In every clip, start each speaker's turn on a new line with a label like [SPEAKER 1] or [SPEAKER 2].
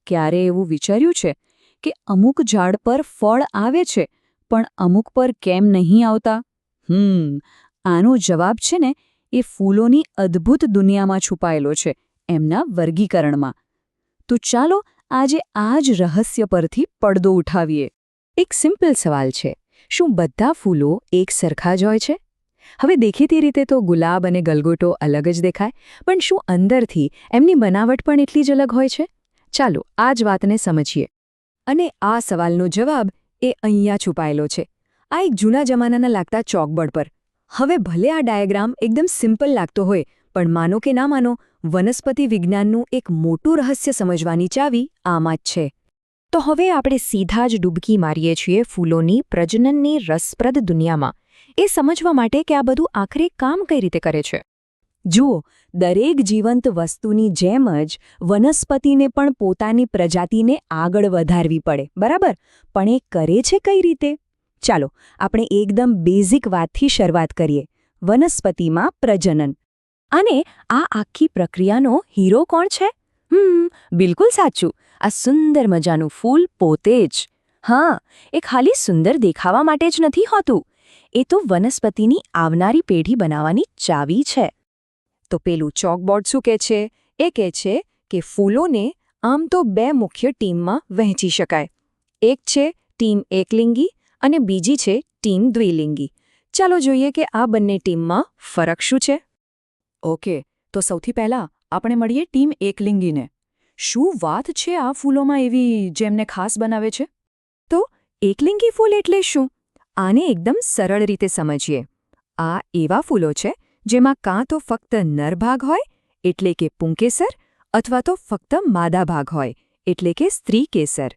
[SPEAKER 1] ક્યારે એવું વિચાર્યું છે કે અમુક ઝાડ પર ફળ આવે છે પણ અમુક પર કેમ નહીં આવતા? આનો જવાબ છે ને એ ફૂલોની અદ્ભુત દુનિયામાં છુપાયેલો છે, એમના વર્ગીકરણમાં. તો ચાલો આજે આ જ રહસ્ય પરથી પડદો ઉઠાવીએ. એક સિમ્પલ સવાલ છે, શું બધા ફૂલો એક સરખા જ હોય છે? હવે દેખીતી રીતે તો ગુલાબ અને ગલગોટો અલગ જ દેખાય, પણ શું અંદરથી એમની બનાવટ પણ એટલી જ અલગ હોય છે? ચાલો આ જ વાતને સમજીએ. અને આ સવાલનો જવાબ એ અહીંયા છુપાયેલો છે, આ એક જૂના જમાનાના લાગતા ચોકબોર્ડ પર. હવે ભલે આ ડાયાગ્રામ એકદમ સિમ્પલ લાગતો હોય, પણ માનો કે ના માનો, વનસ્પતિ વિજ્ઞાનનું એક મોટું રહસ્ય સમજવાની ચાવી આમાં જ છે. તો હવે આપણે સીધા જ ડૂબકી મારીએ છીએ ફૂલોની પ્રજનનની રસપ્રદ દુનિયામાં, એ સમજવા માટે કે આ બધું આખરે કામ કઈ રીતે કરે છે. જુઓ, દરેક જીવંત વસ્તુની જેમ જ વનસ્પતિને પણ પોતાની પ્રજાતિને આગળ વધારવી પડે, બરાબર? પણ એ કરે છે કઈ રીતે? ચાલો આપણે એકદમ બેઝિક વાતથી શરૂઆત કરીએ. વનસ્પતિમાં પ્રજનન. અને આ આખી પ્રક્રિયાનો હીરો કોણ છે? બિલકુલ સાચું, આ સુંદર મજાનું ફૂલ પોતે જ. હા, એ ખાલી સુંદર દેખાવા માટે જ નથી હોતું, એ તો વનસ્પતિની આવનારી પેઢી બનાવવાની ચાવી છે. તો પેલું ચોકબોર્ડ શું કહે છે? એ કહે છે કે ફૂલોને આમ તો બે મુખ્ય ટીમમાં વહેંચી શકાય. એક છે ટીમ એકલિંગી અને બીજી છે ટીમ દ્વિલિંગી. ચાલો જોઈએ કે આ બંને ટીમમાં ફરક શું છે. ઓકે, તો સૌથી પહેલાં આપણે મળીએ ટીમ એકલિંગીને. શું વાત છે આ ફૂલોમાં એવી જેમને ખાસ બનાવે છે? તો એકલિંગી ફૂલ એટલે શું? આને એકદમ સરળ રીતે સમજીએ. આ એવા ફૂલો છે જેમાં કાં તો ફક્ત નર ભાગ હોય, એટલે કે પુંકેસર, અથવા તો ફક્ત માદા ભાગ હોય, એટલે કે સ્ત્રી કેસર.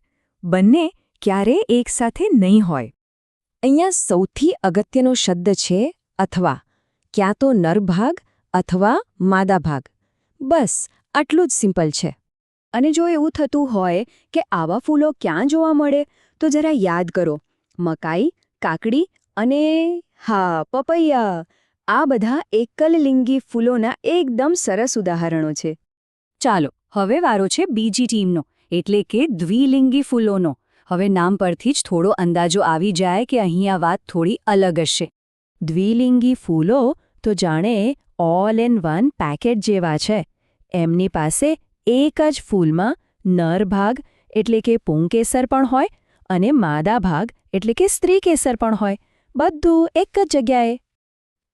[SPEAKER 1] બંને ક્યારેય એકસાથે નહીં હોય. અહીંયા સૌથી અગત્યનો શબ્દ છે અથવા. ક્યાં તો નર ભાગ અથવા માદા ભાગ. બસ આટલું જ સિમ્પલ છે. અને જો એવું થતું હોય કે આવા ફૂલો ક્યાં જોવા મળે, તો જરા યાદ કરો. મકાઈ, કાકડી અને પપૈયા, આ બધા એકલલિંગી ફૂલોના એકદમ સરસ ઉદાહરણો છે. ચાલો હવે વારો છે બીજી ટીમનો, એટલે કે દ્વિલિંગી ફૂલોનો. હવે નામ પરથી જ થોડો અંદાજો આવી જાય કે અહીં આ વાત થોડી અલગ હશે. દ્વિલિંગી ફૂલો તો જાણે ઓલ ઇન વન પેકેટ જેવા છે. એમની પાસે એક જ ફૂલમાં નર ભાગ એટલે કે પુંકેસર પણ હોય અને માદા ભાગ એટલે કે સ્ત્રી કેસર પણ હોય, બધું એક જ જગ્યાએ.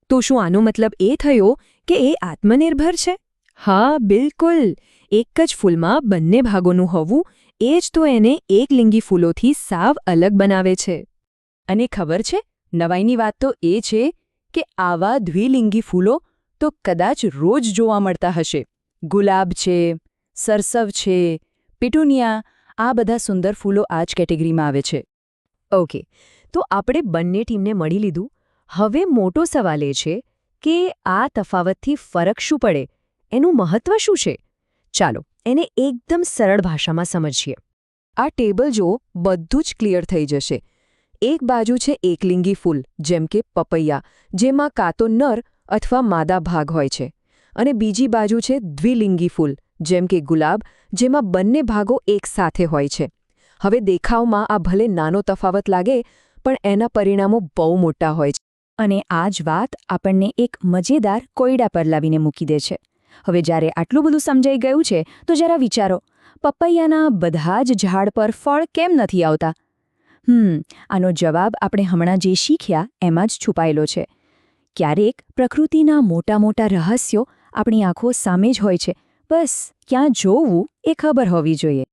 [SPEAKER 1] તો શું આનો મતલબ એ થયો કે એ આત્મનિર્ભર છે? હા, બિલકુલ. એક જ ફૂલમાં બંને ભાગોનું હોવું એ જ તો એને એકલિંગી ફૂલોથી સાવ અલગ બનાવે છે. અને ખબર છે, નવાઈની વાત તો એ છે કે આવા દ્વિલિંગી ફૂલો તો કદાચ રોજ જોવા મળતા હશે. ગુલાબ છે, સરસવ છે, પિટુનિયા, આ બધા સુંદર ફૂલો આ જ કેટેગરીમાં આવે છે. ઓકે, તો આપણે બંને ટીમને મળી લીધું. હવે મોટો સવાલ એ છે કે આ તફાવતથી ફરક શું પડે? એનું મહત્વ શું છે? ચાલો એને એકદમ સરળ ભાષામાં સમજીએ. આ ટેબલ જો બધું જ ક્લિયર થઈ જશે. એક બાજુ છે એકલિંગી ફૂલ, જેમ કે પપૈયા, જેમાં કાં તો નર અથવા માદા ભાગ હોય છે. અને બીજી બાજુ છે દ્વિલિંગી ફૂલ, જેમ કે ગુલાબ, જેમાં બંને ભાગો એકસાથે હોય છે. હવે દેખાવમાં આ ભલે નાનો તફાવત લાગે, પણ એના પરિણામો બહુ મોટા હોય છે. અને આ જ વાત આપણને એક મજેદાર કોયડા પર લાવીને મૂકી દે છે. હવે જ્યારે આટલું બધું સમજાઈ ગયું છે, તો જરા વિચારો, પપૈયાના બધા જ ઝાડ પર ફળ કેમ નથી આવતા? આનો જવાબ આપણે હમણાં જે શીખ્યા એમાં જ છુપાયેલો છે. ક્યારેક પ્રકૃતિના મોટા મોટા રહસ્યો આપણી આંખો સામે જ હોય છે, બસ ક્યાં જોવું એ ખબર હોવી જોઈએ.